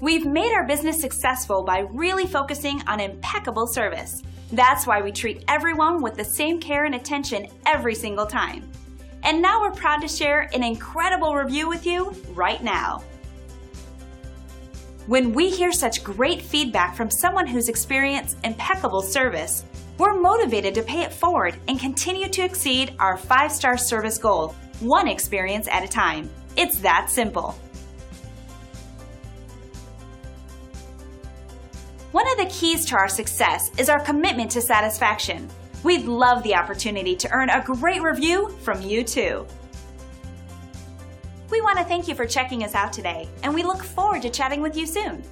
We've made our business successful by really focusing on impeccable service. That's why we treat everyone with the same care and attention every single time. And now we're proud to share an incredible review with you right now. When we hear such great feedback from someone who's experienced impeccable service, we're motivated to pay it forward and continue to exceed our 5-star service goal, one experience at a time. It's that simple. One of the keys to our success is our commitment to satisfaction. We'd love the opportunity to earn a great review from you too. We want to thank you for checking us out today, and we look forward to chatting with you soon.